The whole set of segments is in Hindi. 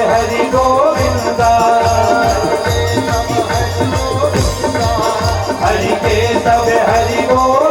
हरि गोविंदा हरि के सब हरि गोविंदा।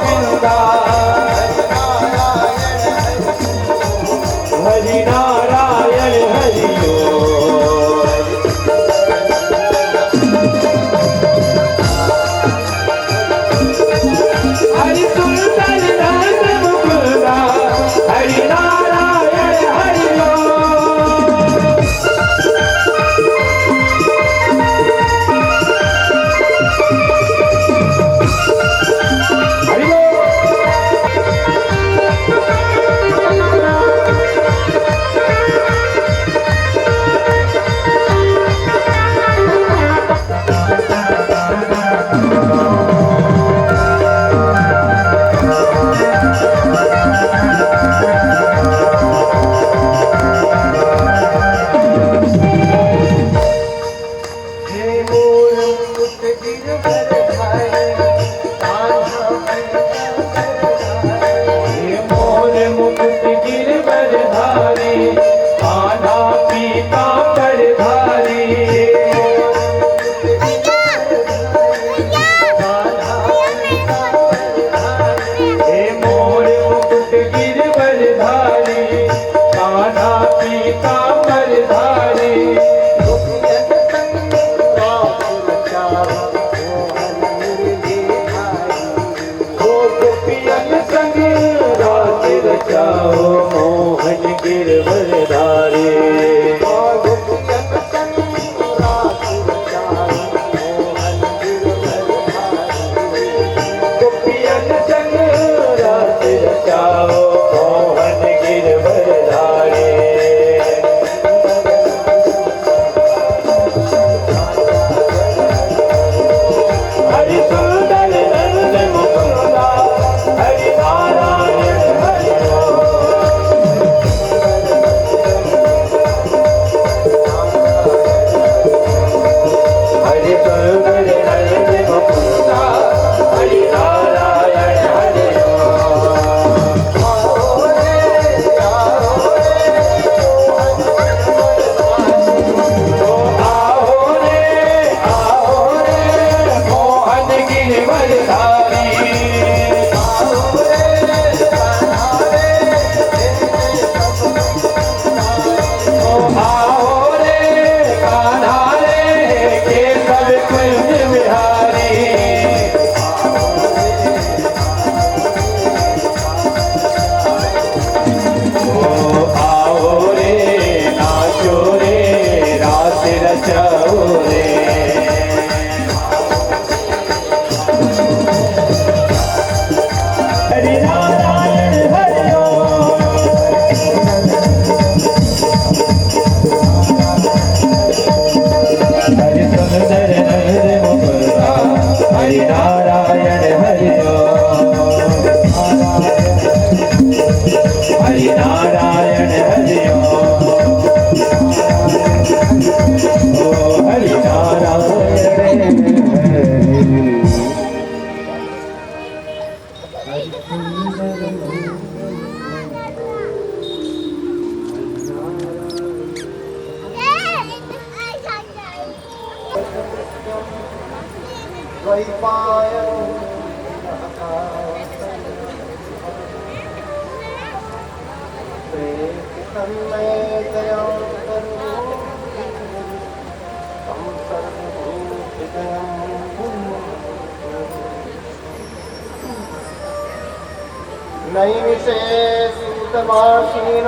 नैविशेषमासीन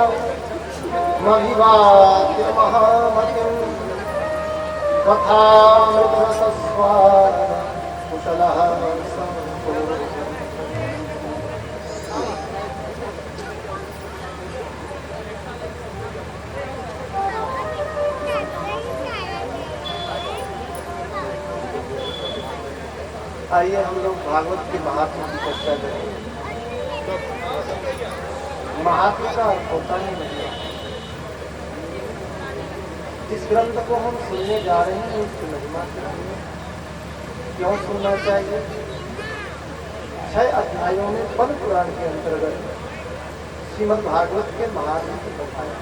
मभिवाद्य महामतिं कथामृतरसस्वाद कुशलः आइए हम लोग भागवत के महात्मा की चर्चा करें। महात्मा का अर्थ होता है नहीं। जिस ग्रंथ को हम सुनने जा रहे हैं उसकी महिमा क्यों सुनना चाहिए? 6 अध्यायों में पद्म पुराण के अंतर्गत श्रीमद् भागवत के महात्मा की कथाएं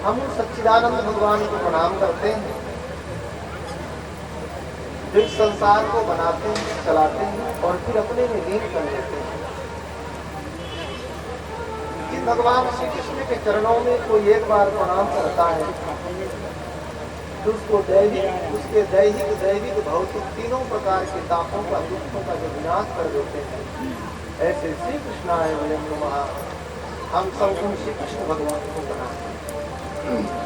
हम सच्चिदानंद भगवान को प्रणाम करते हैं, जो इस संसार को बनाते हैं, चलाते हैं और फिर अपने में लीन कर लेते हैं। जिस भगवान श्री कृष्ण के चरणों में कोई एक बार प्रणाम करता है तो उसको उसके दैहिक भौतिक तीनों प्रकार के तापों का दुखों का जो विनाश कर देते हैं। ऐसे श्री कृष्णाय वयं नमः, हम सब उन श्री कृष्ण भगवान को प्रणाम करते हैं।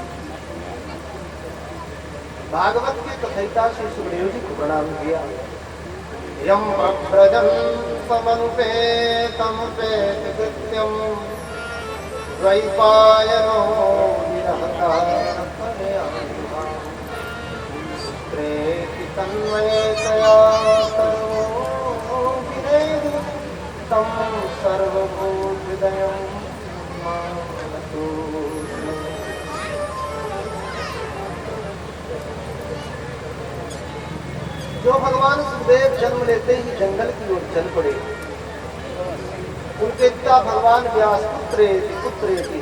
भागवत के कथयिता श्री सुखदेव जी को प्रणाम किया। यम प्रव्रजं समनुपेतं पेतकृत्यं द्वैपायनो विरहतः प्रेति तन्मयतया सर्वो विनेदु तं सर्वभूतहृदयं मानतु। भगवान सुखदेव जन्म लेते ही जंगल की ओर चल पड़े। उनके पिता भगवान व्यास पुत्रे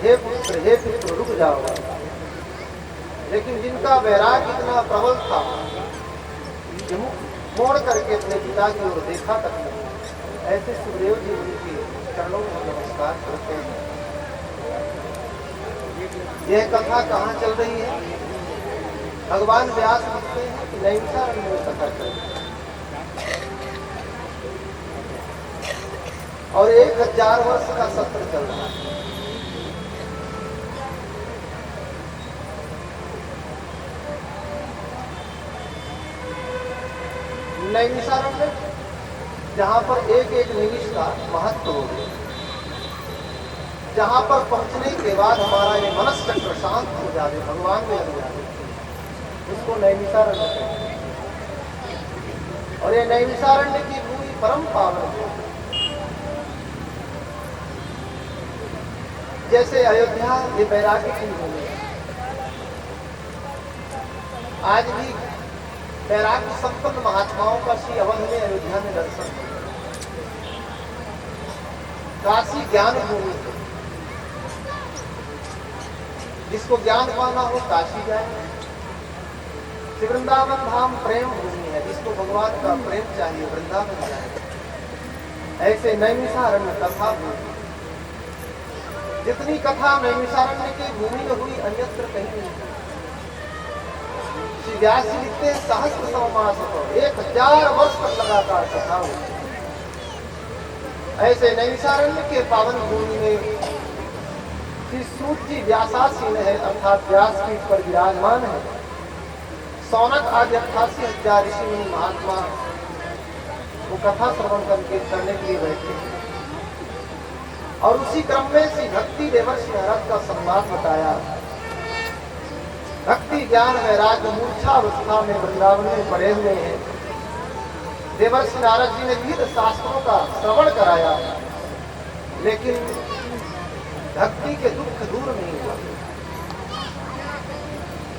हे पुत्र रुक जाओ। लेकिन जिनका वैराग इतना प्रबल था कि मुख मोड़ करके अपने पिता की ओर देखा तक नहीं। ऐसे सुखदेव जी उनके चरणों में नमस्कार करते हैं। यह कथा कहाँ चल रही है? भगवान व्यास लिखते हैं कि नैमिषारण्य में कथा चल रही है और 1000 वर्ष का सत्र चल रहा है। नैमिषारण्य जहां पर एक निमिष का महत्व हो गया, जहां पर पहुंचने के बाद हमारा ये मनस्चक्र शांत हो जाए, भगवान में लग जाए, उसको नैमिषारण्य कहते हैं। और ये नैमिषारण्य की पूरी परम पावन है। जैसे अयोध्या ये वैराग्य की भूमि है, आज भी वैराग्य संपन्न महात्माओं का श्री अवध में अयोध्या में दर्शन है। काशी ज्ञान भूमि है, जिसको ज्ञान पाना हो काशी जाए। वृंदावन धाम प्रेम भूमि है, जिसको भगवान का प्रेम चाहिए वृंदावन जाए। ऐसे नैमिषारण्य कथा भूमि, जितनी कथा नैमिषारण्य की भूमि में हुई अन्यत्र कहीं नहीं। श्री व्यास जी लिखते हैं सहस्त्र समास 1000 वर्ष तक लगातार कथा हुई। ऐसे नैमिषारण्य के पावन भूमि में श्री सूत जी व्यासासीन है, अर्थात व्यासपीठ पर विराजमान है। सौनक आदि 88,000 ऋषि मुनि महात्मा वो कथा श्रवण करने के लिए बैठे हैं। और उसी क्रम में श्री भक्ति देवर्षि नारद का संवाद बताया। भक्ति ज्ञान वैराग्य मूर्छा अवस्था में वृंदावन में पड़े हुए हैं। देवर्षि नारद जी ने विविध शास्त्रों का श्रवण कराया, लेकिन भक्ति के दुख दूर नहीं हुआ।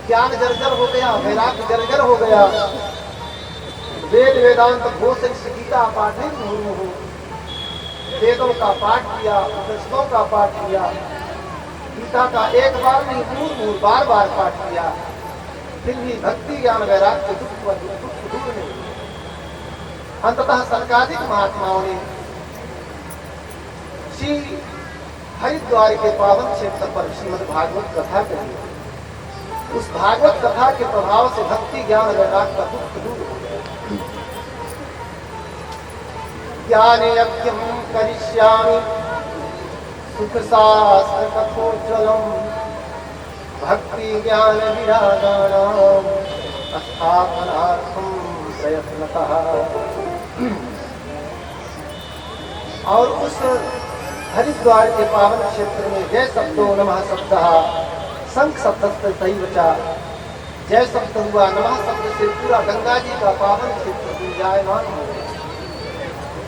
ज्ञान जर्जर हो गया, वैराग्य जर्जर हो गया। वेद वेदांत घोष गीता पाठ नहीं, वेदों का पाठ किया, उपनिषदों का पाठ किया, गीता का एक बार नहीं बार बार पाठ किया, फिर भी भक्ति ज्ञान वैराग्य दुख दूर नहीं। अंततः सनकादिक महात्माओं ने श्री हरिद्वार के पावन क्षेत्र पर श्रीमद् भागवत कथा कही। उस भागवत कथा के प्रभाव से भक्ति ज्ञान वैराग्य का दुख दूर हो गया। ज्ञाने यज्ञं करिष्यामि सुख शास्त्र कथोज्ज्वलम् भक्ति ज्ञान विरागाणां स्थापनार्थं प्रयत्नतः। और उस हरिद्वार के पावन क्षेत्र में जय शब्दो नमः शब्दः शंख शब्द चा जय शब्द हुआ, नमः शब्द से पूरा गंगा जी का पावन क्षेत्र गुंजायमान हो गया।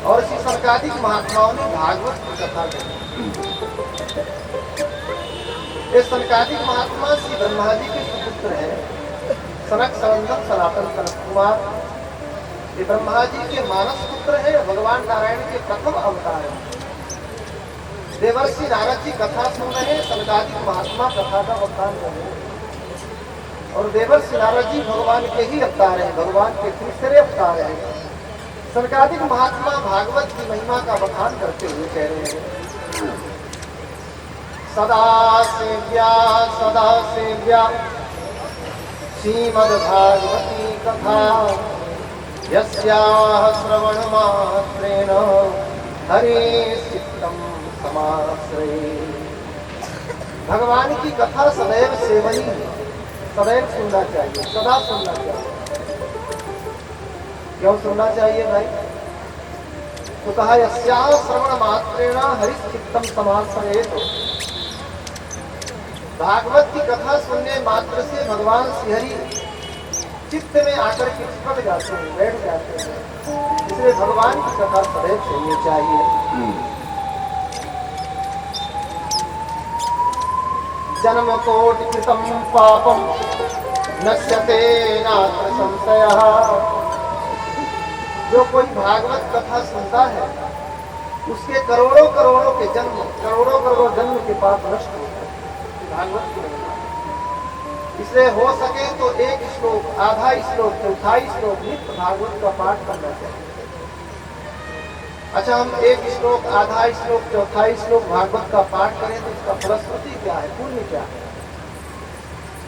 और इसी सनकादिक महात्माओं ने भागवत की कथा कही। ये सनकादिक महात्मा श्री ब्रह्मा जी के सुपुत्र है, सनक सनंदन सनातन सनत कुमार। ये ब्रह्मा जी के मानस पुत्र है, भगवान नारायण के प्रथम अवतार है। देवर्षि नारद जी कथा सुन रहे हैं, सनकादिक महात्मा कथा का अवतार कर रहे हैं। और देवर्षि नारद जी भगवान के ही अवतार है, भगवान के तीसरे अवतार है। सनकादिक महात्मा भागवत की महिमा का बखान करते हुए कह रहे हैं, सदा सेव्या श्रीमद् भागवती कथा यस्याः श्रवण मात्रेण हरे चित्तम समाश्रये। भगवान की कथा सदैव सेवनीय है, सदैव सुनना चाहिए, सदा सुनना चाहिए। क्यों सुनना चाहिए भाई? तो कहा यस्याः श्रवण मात्रेण हरि चित्तम समाश्रयेत। भागवत की कथा सुनने मात्र से भगवान श्रीहरि चित्त में आकर के चिपक जाते हैं, बैठ जाते हैं। इसलिए भगवान की कथा सदैव सुननी चाहिए। जन्म कोटि कृतं पापम नश्यते नात्र संशयः जो कोई भागवत कथा सुनता है उसके करोड़ों करोड़ों के जन्म, करोड़ों करोड़ों जन्म के पाप नष्ट होते हैं भागवत की महिमा। इसलिए हो सके तो एक श्लोक, आधा श्लोक, चौथाई श्लोक नित्य भागवत का पाठ करना चाहिए। अच्छा, हम एक श्लोक, आधा श्लोक, चौथाई श्लोक भागवत का पाठ करें तो इसका फलश्रुति क्या है, पुण्य क्या है?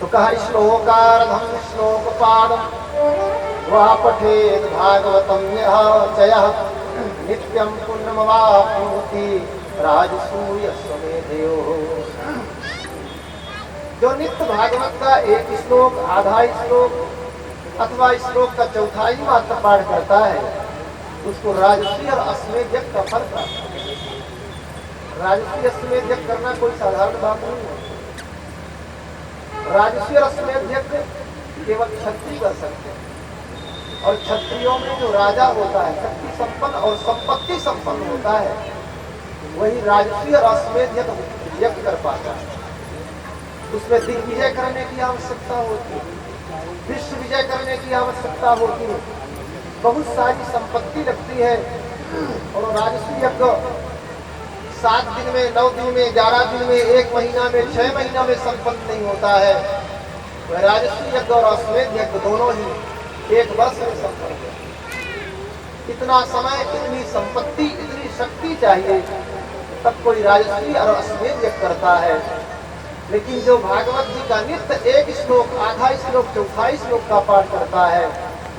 तो कहा श्लोकार्धम श्लोक पादम वह पठेत भागवतम चयः नित्यं पुण्यमवाप्नोति राजसूय स्वमेधयो। जो नित्य भागवत का एक श्लोक, आधा श्लोक अथवा श्लोक का चौथाई मात्र पाठ करता है उसको राजसी और अश्वमेध यज्ञ का फल प्राप्त है। राजसी अश्वमेध यज्ञ करना कोई साधारण बात नहीं है। राजसी और अश्वमेध यज्ञ केवल क्षत्रिय कर सकते हैं, और क्षत्रियों में जो राजा होता है, शक्ति संपन्न और संपत्ति संपन्न होता है, वही राजसी और अश्वमेध यज्ञ कर पाता है। उसमें दिग्विजय करने की आवश्यकता होती है, विश्व विजय करने की आवश्यकता होती है, बहुत सारी संपत्ति लगती है। और राजसी यज्ञ 7 दिन में, 9 दिन में, 11 दिन में, 1 महीना में, 6 महीना में संपन्न नहीं होता है। वह राजसी यज्ञ और अश्वमेध यज्ञ दोनों ही 1 वर्ष में संपन्न है। इतना समय, इतनी संपत्ति, इतनी शक्ति चाहिए तब कोई राजसी और अश्वमेध यज्ञ करता है। लेकिन जो भागवत जी का नित्य एक श्लोक, आधा श्लोक, चौथाई श्लोक का पाठ करता है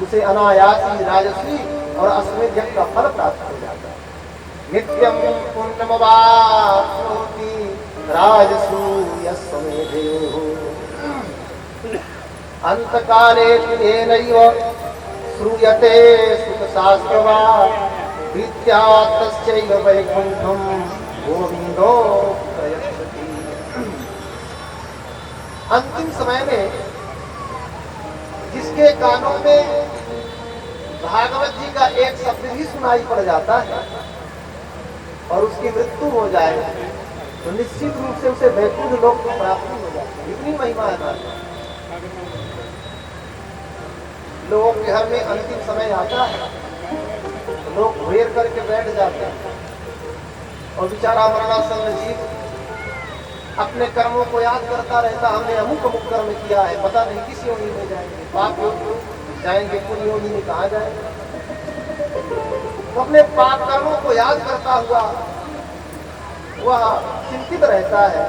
उसे अनायास ही राजसी और अश्वमेध यज्ञ का फल प्राप्त हो जाता है। नित्यं पुण्यमवाप्नोति राजसूय स्वमेधयो। अंतकाले तेनैव श्रूयते सुखशास्त्रवात् विद्या तस्यैव वैकुण्ठं गोविन्दो प्रयच्छति। अंतिम समय में जिसके कानों में भागवत जी का एक शब्द भी सुनाई पड़ जाता है और उसकी मृत्यु हो जाए तो निश्चित रूप से उसे वैकुंठ लोक की प्राप्ति हो जाती है। इतनी महिमा है भागवत। लोगों के घर में अंतिम समय आता है तो लोग घेर करके बैठ जाते हैं और बेचारा मरणासन्न जीव अपने कर्मों को याद करता रहता, हमने अमुक अमुक कर्म किया है, पता नहीं किस योनि में जाएंगे, पाप योनि जाएंगे, पुण्य योनि में कहाँ जाएंगे। तो अपने पाप कर्मों को याद करता हुआ वह चिंतित रहता है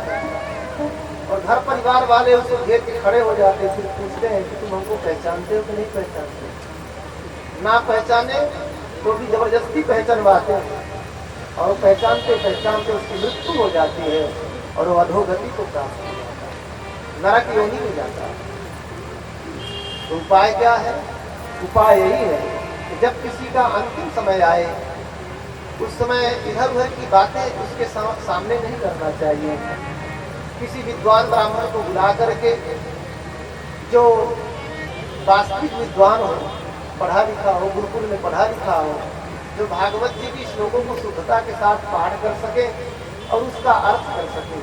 और घर परिवार वाले उसे घेर के खड़े हो जाते, फिर पूछते हैं कि तुम हमको पहचानते हो कि नहीं पहचानते। ना पहचाने तो भी जबरदस्ती पहचानवाते हैं और पहचानते पहचानते उसकी मृत्यु हो जाती है और वो अधोगति को प्राप्त हो जाता है, नरक योनि में जाता है। तो उपाय क्या है? उपाय यही है कि जब किसी का अंतिम समय आए उस समय इधर उधर की बातें उसके सामने नहीं करना चाहिए। किसी विद्वान ब्राह्मण को बुला करके, जो वास्तविक विद्वान हो, पढ़ा लिखा हो, गुरुकुल में पढ़ा लिखा हो, जो भागवत जी की श्लोकों को शुद्धता के साथ पाठ कर सके और उसका अर्थ कर सके।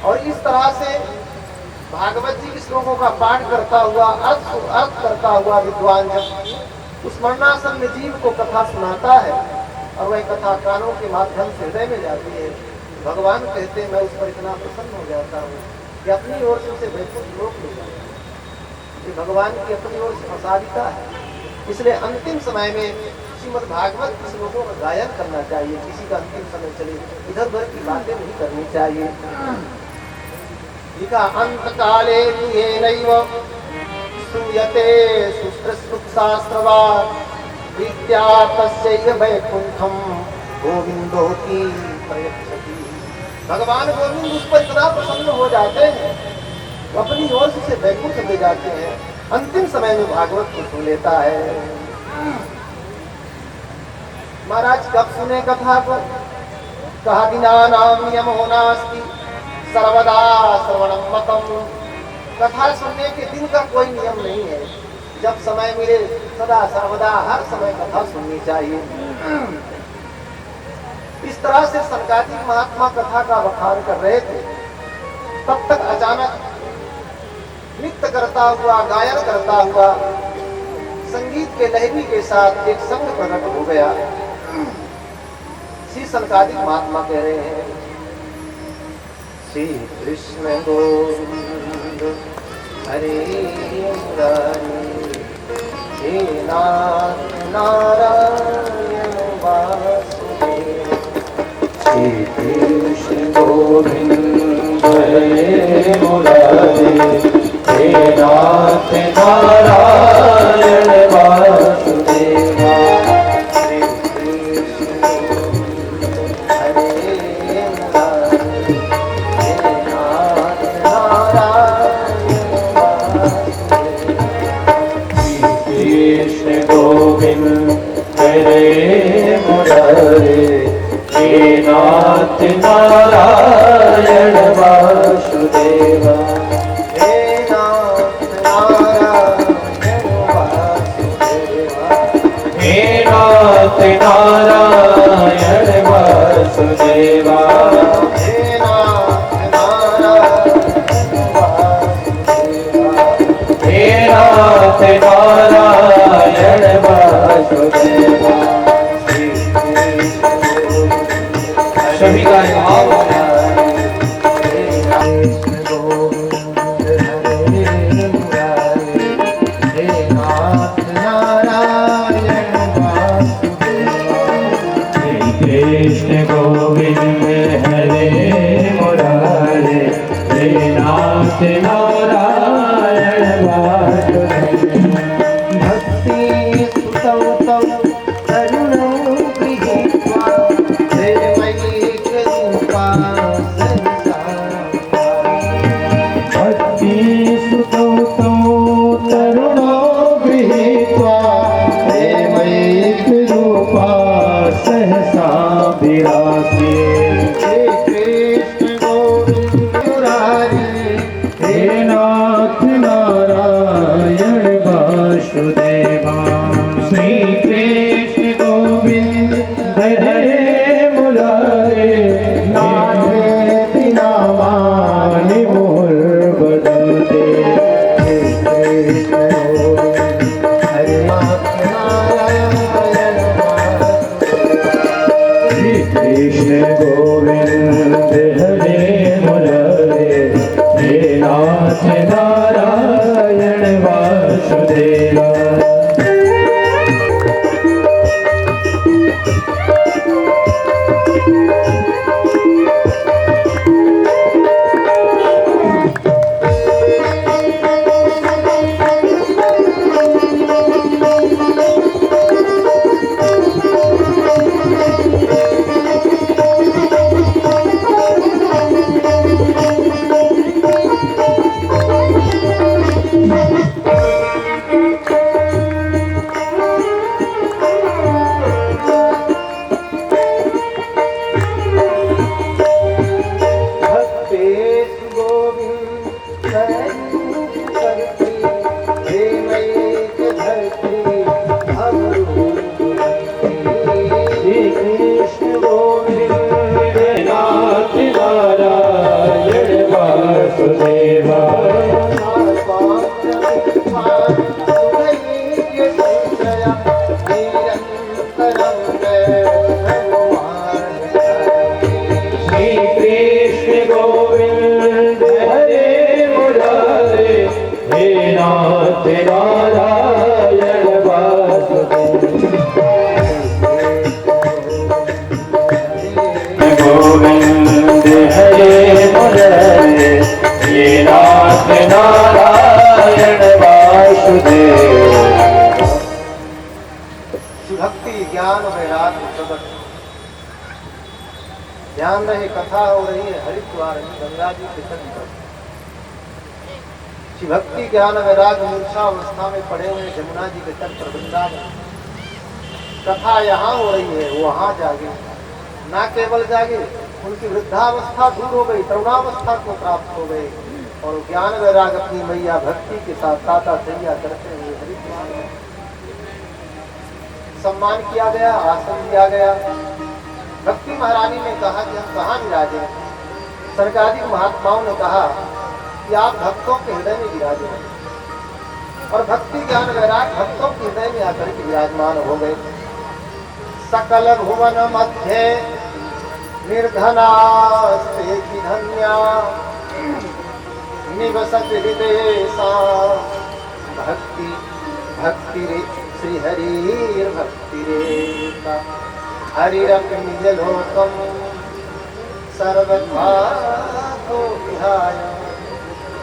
और इस तरह से भागवत जी के श्लोकों का पाठ करता हुआ, अर्थ करता हुआ विद्वान जब उस मरणासन्न जीव को कथा सुनाता है और वह कथा कानों के माध्यम से हृदय में जाती है, भगवान कहते हैं मैं उस पर इतना प्रसन्न हो जाता हूँ कि अपनी ओर से उसे वैकुंठ लोक ले जाता हूँ। ये भगवान की अपनी ओर से प्रसादिता है। इसलिए अंतिम समय में श्रीमद् भागवत के श्लोकों का गायन करना चाहिए। किसी का अंतिम समय चले इधर उधर की बातें नहीं करनी चाहिए। लिखा अंत काले येनैव श्रूयते सुश्रुतशास्त्रवात् विद्या तस्यैव वैकुण्ठं गोविन्दोति प्रयच्छति। भगवान गोविंद उस पर इतना प्रसन्न हो जाते हैं तो अपनी ओर से वैकुंठ ले जाते हैं। अंतिम समय में भागवत को सुन लेता है। महाराज कब सुने कथा को? कहा दिनानाम नियमो नास्ति सर्वदा श्रवणं मतम्। कथा सुनने के दिन का कोई नियम नहीं है, जब समय मिले सदा सर्वदा हर समय कथा सुननी चाहिए। इस तरह से सनकादिक महात्मा कथा का बखान कर रहे थे, तब तक अचानक नृत्य करता हुआ, गायन करता हुआ संगीत के लहरी के साथ एक संग प्रकट हो गया। श्री सनकादिक महात्मा कह रहे हैं, श्री कृष्ण गोविंद हरे मुरारी, हे नाथ नारायण वासुदेव। श्री कृष्ण गोविंद हरे मुरारी, हे नाथ नारायण वासुदेवा। कृष्ण गोविंद हरे मुरारी, हे नाथ नारायण वासुदेवा। हे नाथ नारायण वासुदेवा, हे नाथ नारायण वासुदेवा। हे नाथ नारायण वासुदेवा, हे नाथ नारायण वासुदेवा। सभी का भाव कृष्ण गोविंद हरे मुरारी, हे नाथ नारायण वासुदेवा। कृष्ण गोविंद हरे मुरारी, हे नाथ नारायण वासुदेवा। भक्ति सुतौ तौ करुणौ गृहीत्वा, प्रेमैक रूपा संसारा। भक्ति सुतौ तौ तरुणो गृहीत्वा, प्रेमैक रूपा सहसा विरासी। हे कृष्ण गोविंद मुरारी, हे नाथ नारायण वासुदेवा। श्री कृष्ण गोविंद हरे मुरारी, नाथे बिना मानि मोर बदलते। कृष्ण गोविंद हरे नाथ नारायण वासुदेवा। श्री कृष्ण गोविंद हरे मुरारी, हे नाथ नारायण वासुदेवा। भक्तेश गोविंद स्वरूप करती, प्रेमैक धरती अवरूप करती। श्री कृष्ण गोविंद नाथ नारायण वासुदेवा। श्री कृष्ण गोविंद हरे मुरारी, हे नाथ नारायण वासुदेवा। गोविंद हरे मुरारी, हे नाथ नारायण वासुदेवा। भक्ति ज्ञान वैराग्य प्रगट। ध्यान रहे, कथा हो रही है हरिद्वार में गंगा जी के तट पर। श्री भक्ति ज्ञान वैराग्य मूर्छा अवस्था में पड़े हुए जमुना जी के तट पर वृंदावन। कथा यहाँ हो रही है, वो वहाँ जागे। ना केवल जागे, उनकी वृद्धावस्था दूर हो गई, तरुणावस्था को प्राप्त हो गई, और ज्ञान वैराग्य अपनी मैया भक्ति के साथ ताता तैया करते हुए हरिद्वार में सम्मान किया गया, आसन दिया गया। भक्ति महारानी ने कहा कि हम कहाँ विराजे। सरकारिक महात्माओं ने कहा कि आप भक्तों के हृदय में विराजे। और भक्ति ज्ञान वैराग भक्तों के हृदय में आकर के विराजमान हो गए। सकल भुवन मध्य निर्धनास्ते की धन्या निवसत हृदय सा भक्ति भक्ति रे श्री हरि भक्ति रेता हरिरपि निजलोकम सर्वथा तो विहाय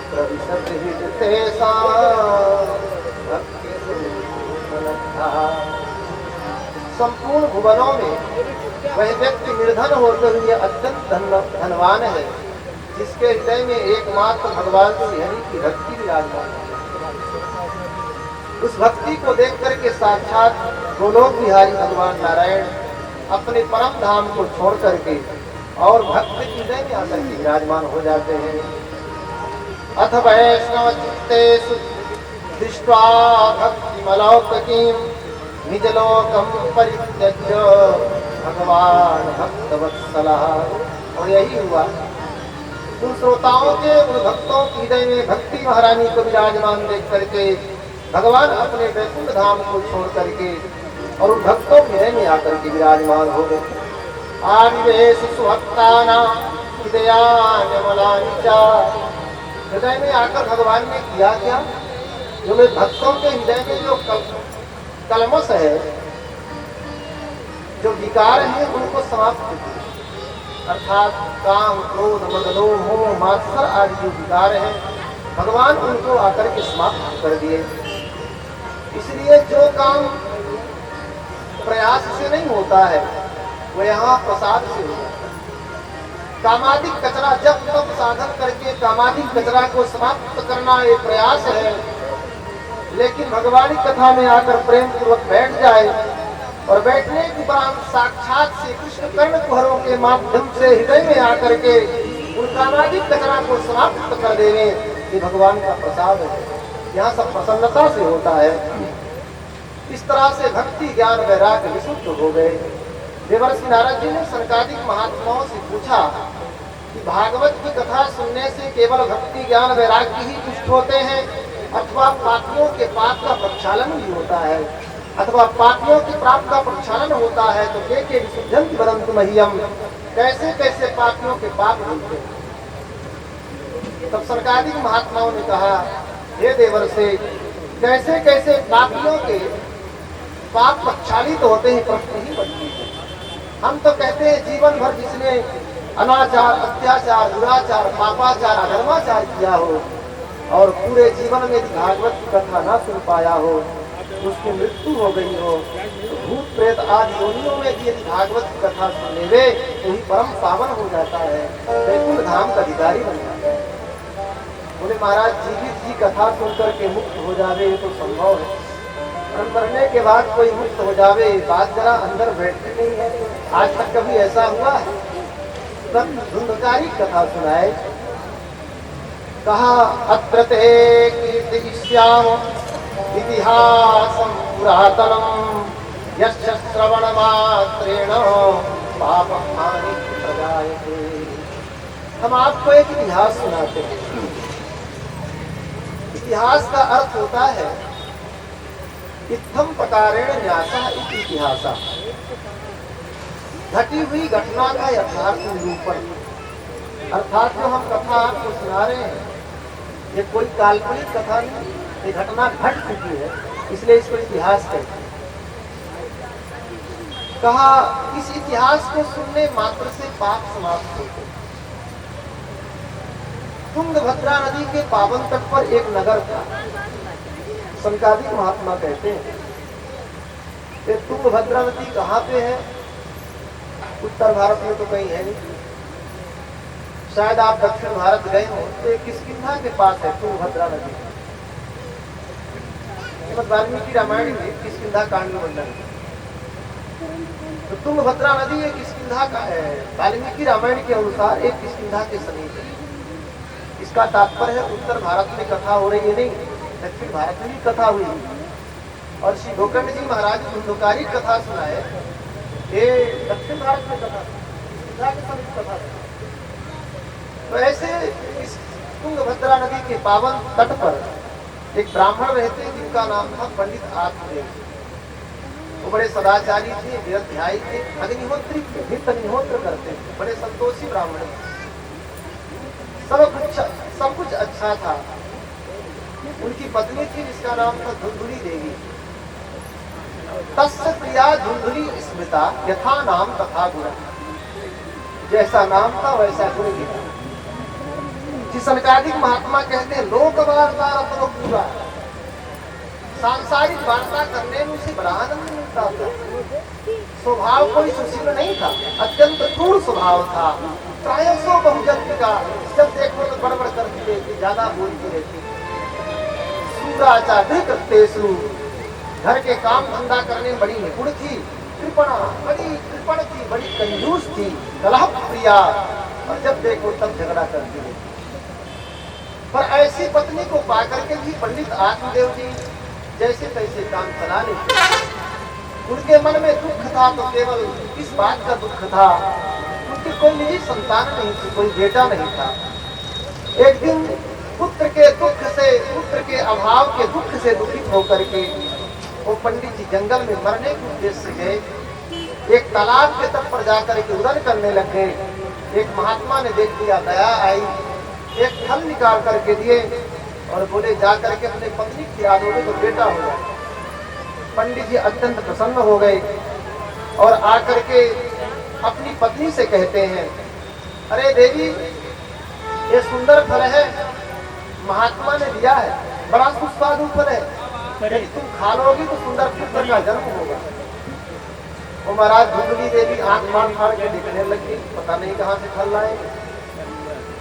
प्रविशत हृदय सा भक्ति स्वरूपलब्धा। संपूर्ण भुवनों में वह व्यक्ति निर्धन होते हुए अत्यंत धनवान है, जिसके हृदय में एकमात्र भगवान श्री हरि की भक्ति विराजमान है। उस भक्ति को देख करके साक्षात गोलोक बिहारी भगवान नारायण अपने परम धाम को छोड़ करके और भक्त के हृदय में आकर के विराजमान हो जाते हैं। अथ वैष्णव चित्तेषु दृष्ट्वा भक्तिमलौकिकीं निजलोकं परित्यज्य भगवान भक्तवत्सलः। और यही हुआ, उन श्रोताओं के उन भक्तों के हृदय में भक्ति महारानी को विराजमान देख करके भगवान अपने वैकुंठ धाम को छोड़ करके और उन भक्तों के हृदय में आकर के विराजमान हो गए। आविवेश सुभक्तानां हृदयान्यमलानि च। हृदय में आकर भगवान ने किया क्या, जो वे भक्तों के हृदय में जो कलमश है, जो विकार है, उनको समाप्त कर दिया। अर्थात काम क्रोध मद लोभ मोह मात्सर आदि जो विकार है, भगवान उनको आकर के समाप्त कर दिए। इसलिए जो काम प्रयास से नहीं होता है, वो यहाँ प्रसाद से होता है। कामादिक कचरा जब तब साधन करके कामादिक कचरा को समाप्त करना एक प्रयास है, लेकिन भगवान की कथा में आकर प्रेम पूर्वक बैठ जाए और बैठने के उपरांत साक्षात श्री कृष्ण कर्ण कुहरों के माध्यम से हृदय में आकर के उन कामादिक कचरा को समाप्त कर देवे, ये भगवान का प्रसाद है। यहाँ सब प्रसन्नता से होता है। इस तरह से भक्ति ज्ञान वैराग्य विशुद्ध हो गए। देवर्षि नारद जी ने सनकादिक महात्माओं से पूछा कि भागवत की कथा सुनने से केवल भक्ति ज्ञान वैराग्य ही पुष्ट होते हैं, अथवा पापियों के पाप का प्रक्षालन भी होता है, अथवा पापियों के पाप का प्रक्षालन होता है, तो के विशुद्धंति वदन्तु मह्यम, कैसे कैसे पापियों के पाप धुलते। तब सनकादिक महात्माओं ने कहा, हे देवर्षि, कैसे कैसे पापियों के पाप प्रक्षालित होते हैं, प्रश्न ही बनती है। हम तो कहते हैं जीवन भर जिसने अनाचार अत्याचार दुराचार पापाचार अधर्माचार किया हो और पूरे जीवन में भागवत की कथा न सुन पाया हो, उसकी मृत्यु हो गई हो, तो भूत प्रेत आदि योनियों में भी यदि भागवत की कथा सुन लेवे तो ही परम पावन हो जाता है, वैकुंठ धाम का अधिकारी बन जाता है। बोले महाराज, जीवित जी कथा सुनकर के मुक्त हो जावे ये तो संभव है, परम करने के बाद कोई मुक्त हो जावे, बात जरा अंदर बैठती नहीं है। आज तक कभी ऐसा हुआ है? तब धुंधकारी कथा सुनाए, कहा अत्र ते कीर्तिष्याम इतिहासं पुरातनम यस्य श्रवण मात्रेण पापं हानि प्रजायते। हम आपको एक इतिहास सुनाते हैं। इतिहास का अर्थ होता है इत्थम प्रकारेण न्यासः इति इतिहासः, घटी हुई घटना का यथार्थ निरूपण। अर्थात जो हम कथा आपको सुना रहे हैं, ये कोई काल्पनिक कथा नहीं, ये घटना घट चुकी है, इसलिए इसको इतिहास कहते हैं। कहा इस इतिहास को सुनने मात्र से पाप समाप्त होते हैं। तुंगभद्रा नदी के पावन तट पर एक नगर था। सनकादिक महात्मा कहते हैं कि तुंगभद्रा नदी कहाँ पे है? उत्तर भारत में तो कहीं है नहीं, शायद आप दक्षिण भारत गए हो तो किष्किंधा के पास है तुंगभद्रा नदी। वाल्मीकि रामायण में किष्किंधा कांड में वर्णन है। तो तुंगभद्रा नदी एक किष्किंधा का है, वाल्मीकि रामायण के अनुसार एक किष्किंधा के समीप है। इसका तात्पर्य है उत्तर भारत में कथा हो रही है, नहीं दक्षिण भारत में भी कथा हुई। और श्री गोकर्ण जी महाराज धुंधकारी कथा सुनाए, ये दक्षिण भारत में कथा के समीप कथा। तो ऐसे इस तुंगभद्रा नदी के पावन तट पर एक ब्राह्मण रहते जिनका नाम था पंडित आत्मदेव। वो बड़े सदाचारी थे, निरध्यायी थे, अग्निहोत्री थे, नित्य अग्निहोत्र करते थे, बड़े संतोषी ब्राह्मण थे। सब कुछ अच्छा था। उनकी पत्नी थी जिसका नाम था धुंधुली देवी। तस्य प्रिया धुंधुली स्मृता यथा नाम तथा गुण। जैसा नाम था वैसा गुण भी था। सनकादिक महात्मा कहते हैं लोक वार्ता रत्न पूरा, सांसारिक वार्ता करने में उसे बड़ा आनंद मिलता था। स्वभाव कोई सुशील नहीं था, अत्यंत क्रूर स्वभाव था। प्रायसो बहुजन का जब देखो तो बड़बड़ करती रहती, ज्यादा बोलती रहती। सूराचार कृतेषु, घर के काम धंधा करने में बड़ी निपुण थी। कृपणा, बड़ी कृपण थी, बड़ी कंजूस थी। कलह प्रिया, और जब देखो तब झगड़ा करती रहती। पर ऐसी पत्नी को पाकर के भी पंडित आत्मदेव जी जैसे तैसे काम चला लेते। उनके मन में दुख था तो केवल इस बात का दुख था, उनकी कोई निजी संतान नहीं थी, कोई बेटा नहीं था। एक दिन पुत्र के दुख से, पुत्र के अभाव के दुख से दुखित होकर के वो पंडित जी जंगल में मरने के उद्देश्य से गए। एक तालाब के तट पर जाकर के उदन करने लग गए। एक महात्मा ने देख लिया, दया आई, एक फल निकाल करके दिए और बोले जा करके अपने पत्नी खिला दोगे तो बेटा हो जाए। पंडित जी अत्यंत प्रसन्न हो गए और आकर के अपनी पत्नी से कहते हैं, अरे देवी, ये सुंदर फल है, महात्मा ने दिया है, बड़ा सुस्वादु फल है, यदि तुम खा लोगी तो सुंदर पुत्र का जन्म होगा। वो महाराज धुंधली देवी आंख फाड़ के देखने लगी, पता नहीं कहाँ से फल लाए।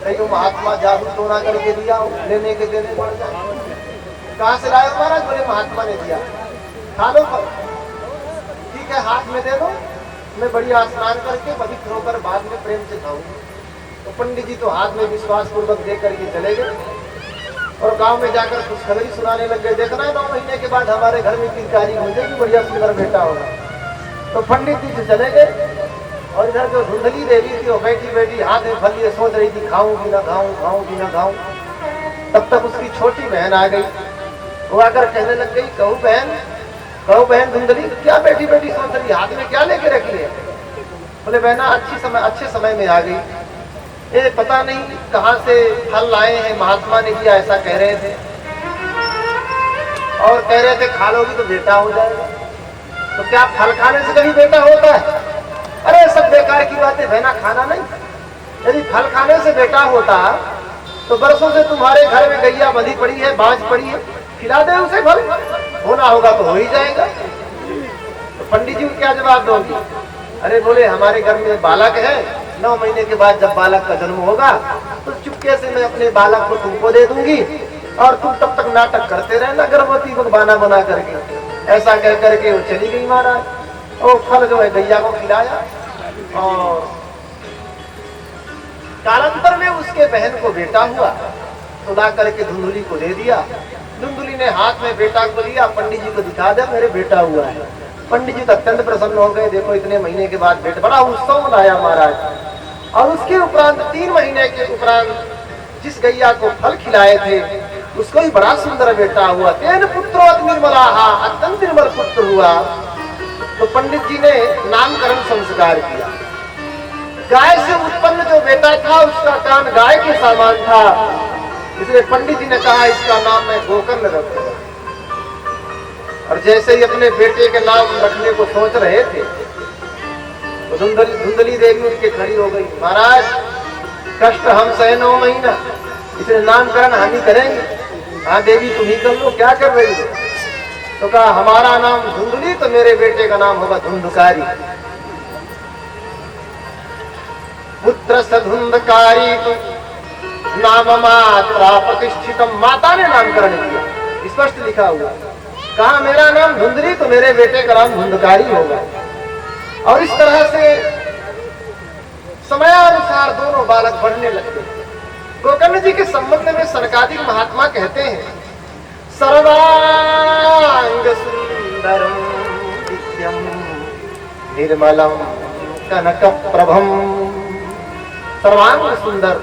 तो महात्मा जादू टोना करके दिया, लेने के देने पड़ जाए। कहाँ से लाए महाराज? बोले महात्मा ने दिया, खा लो फल। ठीक है, हाथ में दे दो, मैं बढ़िया स्नान करके पवित्र होकर बाद में प्रेम से खाऊंगी। तो पंडित जी तो हाथ में विश्वास पूर्वक दे करके चले गए और गांव में जाकर खुशखबरी सुनाने लग गए, देखना 9 महीने के बाद हमारे घर में किलकारी हो जाएगी, बढ़िया सुंदर बेटा होगा। तो पंडित जी से चले गए और इधर जो धुंधली देवी थी वो बैठी बैठी हाथ में फल लिए सोच रही थी, खाऊंगी ना खाऊं, खाऊंगी ना खाऊं। तब तक उसकी छोटी बहन आ गई। वो आकर कहने लग गई, कहूँ बहन धुंधली, क्या बैठी बैठी सोच रही, हाथ में क्या लेके रखी है? बोले बहना अच्छे समय में आ गई। ये पता नहीं कहाँ से फल लाए हैं, महात्मा ने दिया ऐसा कह रहे थे और कह रहे थे खा लोगी तो बेटा हो जाएगा। तो क्या फल खाने से कभी बेटा होता है? अरे सब बेकार की बातें, बहना खाना नहीं। यदि फल खाने से बेटा होता तो बरसों से तुम्हारे घर में गैया बंधी पड़ी है, बाज पड़ी है, खिला दे उसे, फल होना होगा तो हो ही जाएगा। तो पंडित जी को क्या जवाब दोगी? अरे बोले हमारे घर में बालक है, 9 महीने के बाद जब बालक का जन्म होगा तो चुपके से मैं अपने बालक को तुमको दे दूंगी और तुम तब तक नाटक करते रहना गर्भवती को बहाना बना करके। ऐसा कह करके वो चली गई महाराज। और फल जो है गैया को खिलाया और कालांतर में उसके बहन को बेटा हुआ तो ला करके धुंधली को दे दिया। धुंधली ने हाथ में बेटा को लिया, पंडित जी को दिखा दिया, मेरे बेटा हुआ है। पंडित जी तो अत्यंत प्रसन्न हो गए, देखो इतने महीने के बाद बेटा, बड़ा उत्सव मनाया महाराज। और उसके उपरांत 3 महीने के उपरांत जिस गैया को फल खिलाए थे उसको ही बड़ा सुंदर बेटा हुआ। तेन पुत्रो निर्मलाहा, अत्यंत निर्मल पुत्र हुआ। तो पंडित जी ने नामकरण संस्कार किया। गाय से उत्पन्न जो बेटा था उसका कान गाय के समान था, इसलिए पंडित जी ने कहा इसका नाम मैं गोकर्ण रखूंगा। और जैसे ही अपने बेटे के नाम रखने को सोच रहे थे तो धुंधली देवी उनके खड़ी हो गई, महाराज कष्ट हम सहे 9 महीना, इसलिए नामकरण हम ही करेंगे। हाँ देवी तुम ही कर लो, क्या कर रही हो? तो कहा हमारा नाम धुंधली तो मेरे बेटे का नाम होगा धुंधकारी। पुत्र सधुंधकारी नाम मात्रा प्रतिष्ठितम, माता ने नामकरण किया, स्पष्ट लिखा हुआ। कहा मेरा नाम धुंधली तो मेरे बेटे का नाम धुंधकारी होगा। और इस तरह से समयानुसार दोनों बालक बढ़ने लगते। गोकर्ण जी के संबंध में सनकादिक महात्मा कहते हैं, सर्वांग सुंदरम नित्यम निर्मलम कनक प्रभम। सर्वांग सुंदर,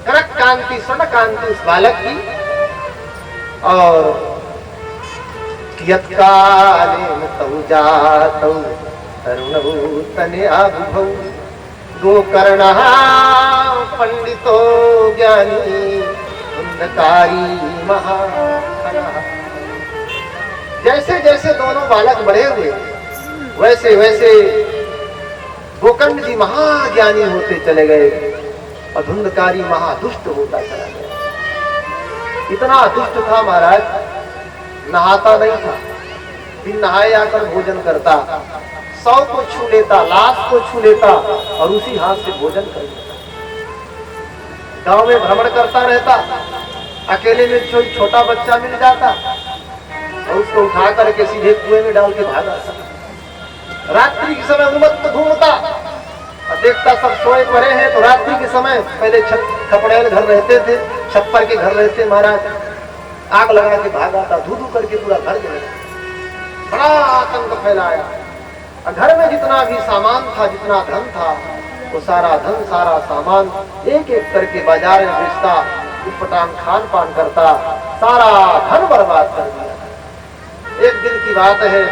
कनक कांति, स्वर्ण कांति उस बालक की, और यत्कालेन तौ जातौ तरुणौ तनया विभौ गोकर्णः पंडितो ज्ञानी धुंधकारी महाखनः। जैसे जैसे दोनों बालक बढ़े हुए वैसे वैसे गोकर्ण जी महाज्ञानी होते चले गए और धुंधकारी महादुष्ट होता चला गया। इतना दुष्ट था महाराज, नहाता नहीं था, बिन नहाए आकर भोजन करता, 100 को छू लेता, लाश को छू लेता और उसी हाथ से भोजन कर लेता। गांव में भ्रमण करता रहता, अकेले में कोई छोटा बच्चा मिल जाता और उसको उठा करके सीधे कुएं में डाल के भाग आता। रात्रि के समय उन्मत्त घूमता और देखता सब सोए पड़े हैं, तो रात्रि के समय पहले खपड़ेल घर रहते थे, छप्पर के घर रहते महाराज, आग लगा के भाग आता, धू धू करके पूरा घर जला। बड़ा आतंक फैलाया और घर में जितना भी सामान था, जितना धन था, वो सारा धन सारा सामान एक एक करके बाजार में बेचता, उटपटांग खान पान करता, सारा धन बर्बाद कर दिया। एक दिन की बात है,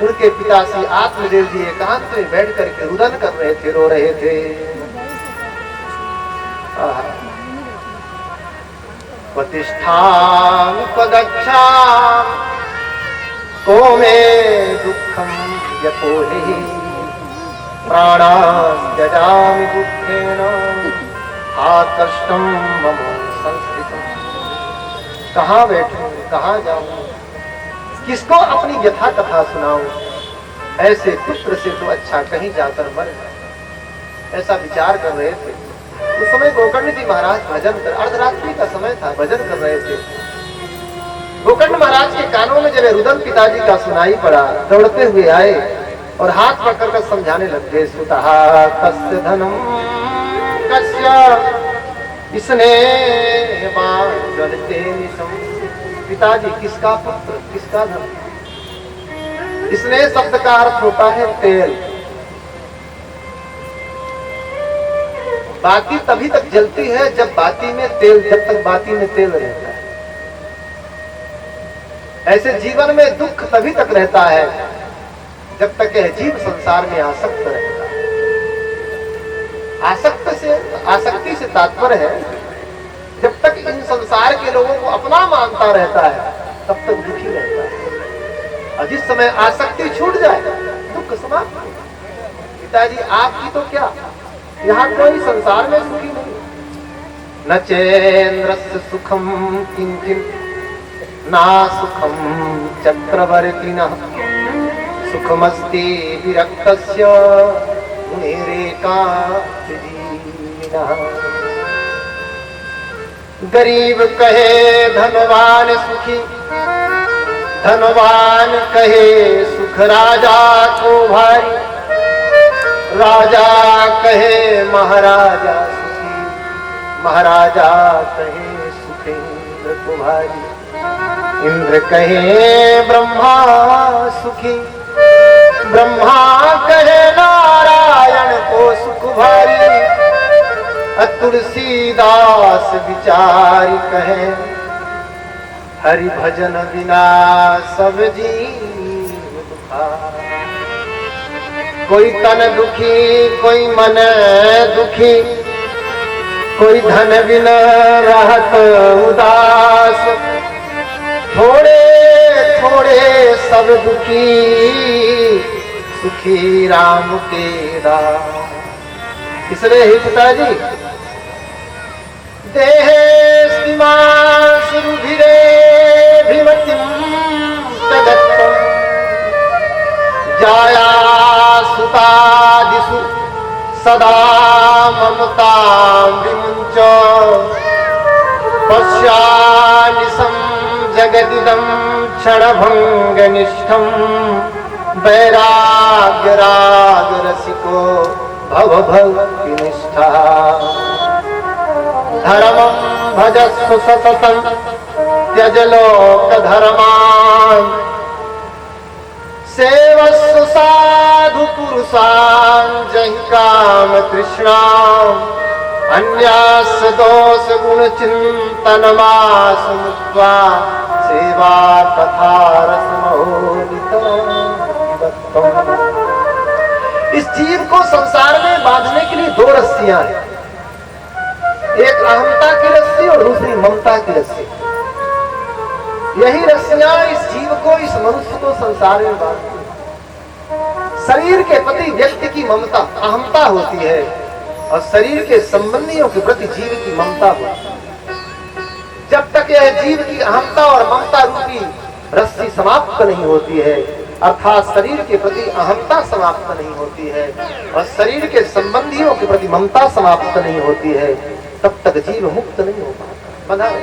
उनके पिता श्री आत्मदेव जी एकांत में बैठ करके रुदन कर रहे थे, रो रहे थे। प्रतिष्ठां पदक्षां को मे दुःखं यपोहि प्राणां त्यजामि दुःखेन हा कष्टं मम संस्कृतं। कहाँ बैठूं, कहाँ जाऊं, किसको अपनी यथा कथा सुनाऊं, ऐसे पुत्र से तो अच्छा कहीं जाकर मर जाए, ऐसा विचार कर रहे थे। उस समय गोकर्ण जी महाराज भजन कर, अर्धरात्रि का समय था, भजन कर रहे थे। गोकर्ण महाराज के कानों में जब रुदन पिताजी का सुनाई पड़ा, दौड़ते हुए आए और हाथ पकड़ कर समझाने लग गए। सुतः कस्य धनम कस्य स्नेहवान ज्वलते निशम। पिताजी किसका पुत्र, किसका धन। स्नेह शब्द का अर्थ होता है तेल। बाती तभी तक जलती है जब बाती में तेल, जब तक बाती में तेल रहता है। ऐसे जीवन में दुख तभी तक रहता है जब तक यह जीव संसार में आसक्त रहता है। आसक्ति से तात्पर्य है जब तक इन संसार के लोगों को अपना मानता रहता है तब तक दुखी रहता है, और जिस समय आसक्ति छूट जाए दुख समाप्त। पिताजी आपकी तो क्या, यहाँ कोई संसार में सुखी नहीं। न चेन्द्रस्य सुखम किंचित् ना सुखम चक्रवर्तिनः सुखमस्ति विरक्तस्य मुनिरेकांतजीविनः। गरीब कहे धनवान सुखी, धनवान कहे सुख राजा को भारी, राजा कहे महाराजा सुखी, महाराजा कहे सुख इंद्र को भारी, इंद्र कहे ब्रह्मा सुखी, ब्रह्मा कहे नारायण को सुख भारी, तुलसीदास विचारी कहे हरि भजन बिना सब जीव दुखारी। कोई तन दुखी, कोई मन दुखी, कोई धन बिना रहत उदास, थोड़े थोड़े सब दुखी, सुखी राम के दास। इसलिए ही पिताजी देहेस्तिमांस रुधिरे भीमतिं तदत्तं जाया सुतादिषु सदा ममतां विमुञ्च पश्यानिशं जगदिदं क्षणभङ्गनिष्ठं वैराग्यरागरसिको भवभक्तिनिष्ठः धर्मं भजस्व सततं त्यज लोकधर्मान् सेवस्व साधु पुरुषान् जहि काम तृष्णाम् अन्यास्य दोष गुण चिंतनमासु मुक्त्वा सेवा कथा रसम इस जीव को संसार में बांधने के लिए दो रस्सियां हैं, एक अहंता की रस्सी और दूसरी ममता की रस्सी। यही रस्सियां इस जीव को, इस मनुष्य को संसार में बांधती हैं। शरीर के प्रति व्यक्ति की ममता अहंता होती है और शरीर के संबंधियों के प्रति जीव की ममता होती है। जब तक यह जीव की अहंता और ममता रूपी रस्सी समाप्त नहीं होती है, अर्थात शरीर के प्रति अहंता समाप्त नहीं होती है और शरीर के संबंधियों के प्रति ममता समाप्त नहीं होती है, तब तक जीव मुक्त नहीं हो पाता, बंधा है।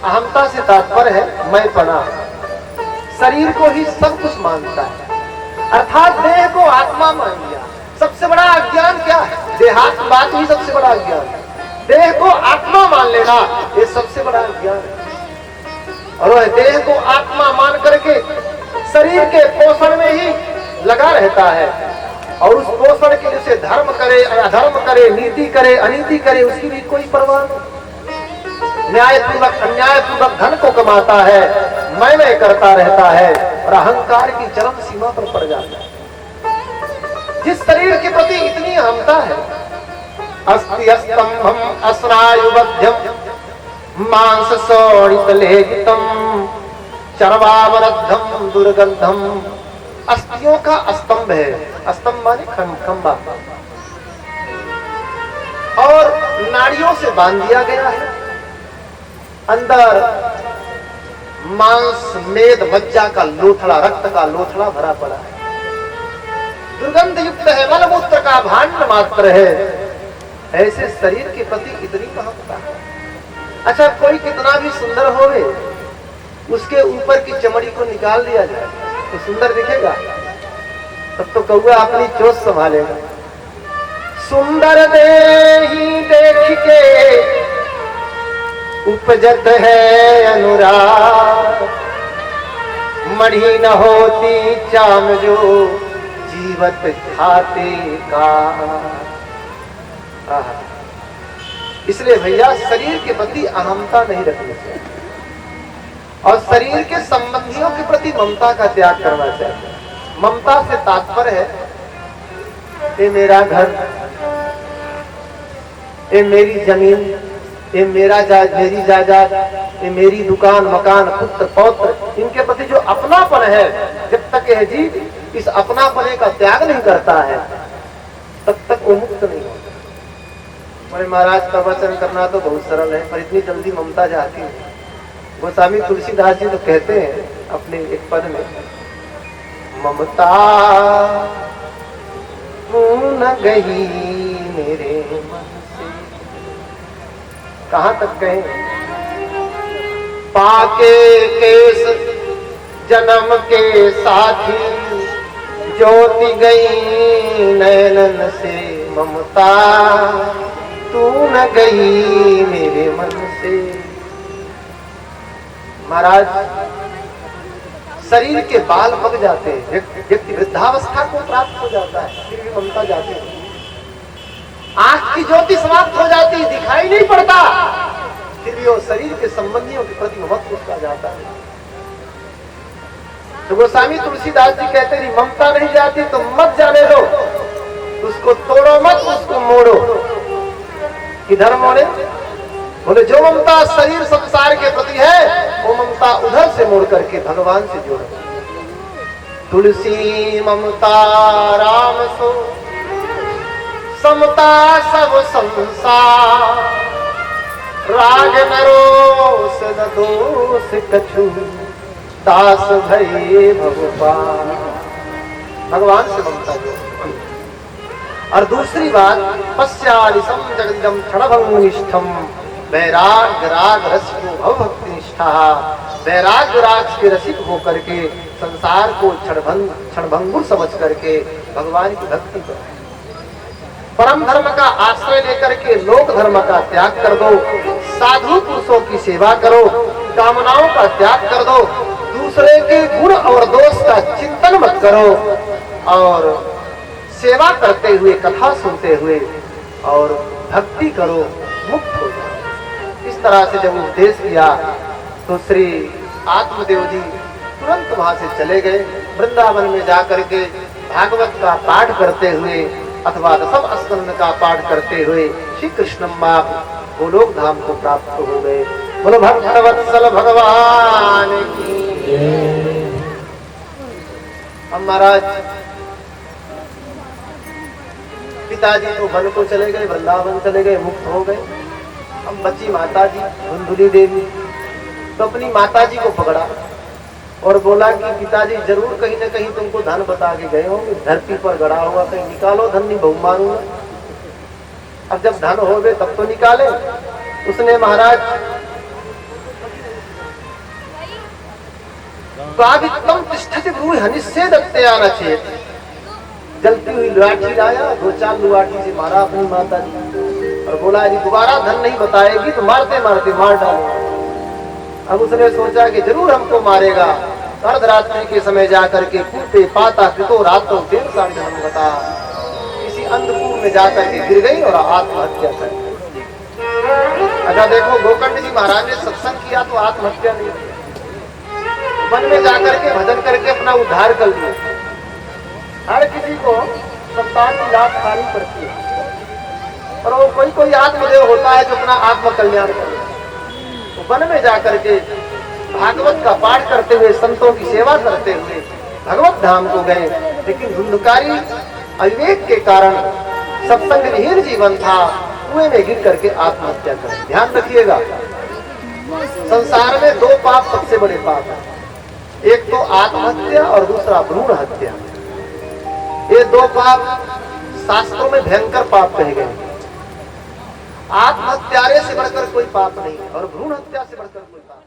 अहंता से तात्पर्य है मैंपना, शरीर को ही सब कुछ मानता है, अर्थात देह को आत्मा मान लिया। सबसे बड़ा अज्ञान क्या है? देहात्मवाद ही सबसे बड़ा अज्ञान है। देह को आत्मा मान लेना ये सबसे बड़ा अज्ञान है। और वह देह को आत्मा मान करके शरीर के पोषण में ही लगा रहता है और उस पोषण के लिए धर्म करे, अधर्म करे, नीति करे, अनीति करे, उसकी भी कोई परवाह नहीं। न्यायपूर्वक अन्यायपूर्वक धन को कमाता है, मैं करता रहता है और अहंकार की चरम सीमा पर पड़ जाता है। जिस शरीर के प्रति इतनी अहंता है, अस्ति स्तंभम अस्नायुबध्यम मांस सौड़ितलेहितम चर्वावरद्धम दुर्गंधम। अस्थियों का स्तंभ है, स्तंभ माने खंबा, और नाड़ियों से बांध दिया गया है। अंदर मांस, मेद, मज्जा का लोथड़ा, रक्त का लोथड़ा भरा पड़ा है, दुर्गंध युक्त है, मलमूत्र का भांड मात्र है। ऐसे शरीर के प्रति इतनी महत्ता है। अच्छा, कोई कितना भी सुंदर होवे, उसके ऊपर की चमड़ी को निकाल दिया जाए तो सुंदर दिखेगा? तब तो कौआ अपनी चोट संभालेगा। सुंदर देही देख के उपजत है अनुराग, मढ़ी न होती चाम जो जीवत खाते का। इसलिए भैया शरीर के प्रति अहंता नहीं रखनी चाहिए और शरीर के संबंधियों के प्रति ममता का त्याग करना चाहिए। ममता से तात्पर्य है ये मेरा घर, ये मेरी जमीन, ये मेरी जायदाद, ये मेरी दुकान, मकान, पुत्र पौत्र, इनके प्रति जो अपनापन है, जब तक यह जीव इस अपनापने का त्याग नहीं करता है तब तक वो मुक्त नहीं होता। हमारे महाराज प्रवचन करना तो बहुत सरल है, पर इतनी जल्दी ममता जाती है। गोस्वामी तुलसीदास जी तो कहते हैं अपने एक पद में, ममता न गई मेरे मन से। कहां तक कहें? पाके केस जन्म के साथी, ज्योति गई नैनन से ममता तू न गई मेरे मन से। महाराज, शरीर के बाल पक जाते हैं, व्यक्ति वृद्धावस्था को प्राप्त हो जाता है, फिर भी ममता जाती है। आंख की ज्योति समाप्त हो जाती, दिखाई नहीं पड़ता, फिर भी वो शरीर के संबंधियों के प्रति महत्व उसका जाता है। तो गोस्वामी तुलसीदास जी कहते हैं ममता नहीं जाती तो मत जाने दो, उसको तोड़ो मत, उसको मोड़ो। किधर मोड़े? बोले जो ममता शरीर संसार के प्रति है वो ममता उधर से मोड़ करके भगवान से जोड़ो। तुलसी ममता राम सो समता सब संसार, राग नरोस न दोष कछु, दास भये भगवान। भगवान से ममता जोड़ो। और दूसरी बात, पश्यालिसम जगदिदम क्षणभंगनिष्ठम वैराग्य राग रसिको भव भक्ति निष्ठा। वैराग्य राग के रसिक होकर के संसार को क्षणभंगुर समझ करके भगवान की भक्ति करो। परम धर्म का आश्रय लेकर के लोक धर्म का त्याग कर दो, साधु पुरुषों की सेवा करो, कामनाओं का त्याग कर दो, दूसरे के गुण और दोष का चिंतन मत करो और सेवा करते हुए, कथा सुनते हुए और भक्ति करो, मुक्त हो जाओ। इस तरह से जब उपदेश किया तो श्री आत्मदेव जी तुरंत वहां से चले गए। वृंदावन में जाकर के भागवत का पाठ करते हुए अथवा दशम स्कंद का पाठ करते हुए श्री कृष्ण माँ गोलोक धाम को प्राप्त हो गए। बोलो भक्तवत्सल भगवान की। अब महाराज पिताजी तो वन को चले गए, वृंदावन चले गए, मुक्त हो गए। अब बची माता जी धुंधुली देवी, तो अपनी माता जी को पकड़ा और बोला कि पिताजी जरूर कहीं न कहीं तुमको धन बता के गए होंगे, धरती पर गड़ा हुआ कहीं निकालो, धन नहीं बहु मारूंगा। अब जब धन हो गए तब तो निकाले। उसने महाराज कावित्तम तिष्ठति ब्रूहि हनिस्सेदत्तया चेत, जलती हुई लाठी लाया, 2-4 लाठी से मारा अपनी माता जी और बोला यदि दोबारा धन नहीं बताएगी तो मारते मारते मार डालो। अब उसने सोचा कि जरूर हमको मारेगा। अर्धरात्रि के समय जाकर के कूपे पाता कृतो रातों देव सांधन बता, किसी अंधकूप में जाकर के गिर गई और आत्महत्या कर। अच्छा देखो, गोकर्ण जी महाराज ने सत्संग किया तो आत्महत्या नहीं की, वन में जाकर के भजन करके अपना उद्धार कर लिया। हर किसी को संतान की लाभ खानी पड़ती है, और वो कोई आत्मदेव होता है जो अपना आत्म कल्याण करे। तो वन में जाकर के भागवत का पाठ करते हुए, संतों की सेवा करते हुए भगवत धाम को गए। लेकिन धुंधकारी अविवेक के कारण सत्संग विहीन जीवन था, कुएं में गिर करके आत्महत्या कर। ध्यान रखिएगा, संसार में 2 पाप सबसे बड़े पाप हैं, एक तो आत्महत्या और दूसरा भ्रूण हत्या। ये 2 पाप शास्त्रों में भयंकर पाप कहे गए। आत्महत्यारे से बढ़कर कोई पाप नहीं और भ्रूण हत्या से बढ़कर कोई पाप।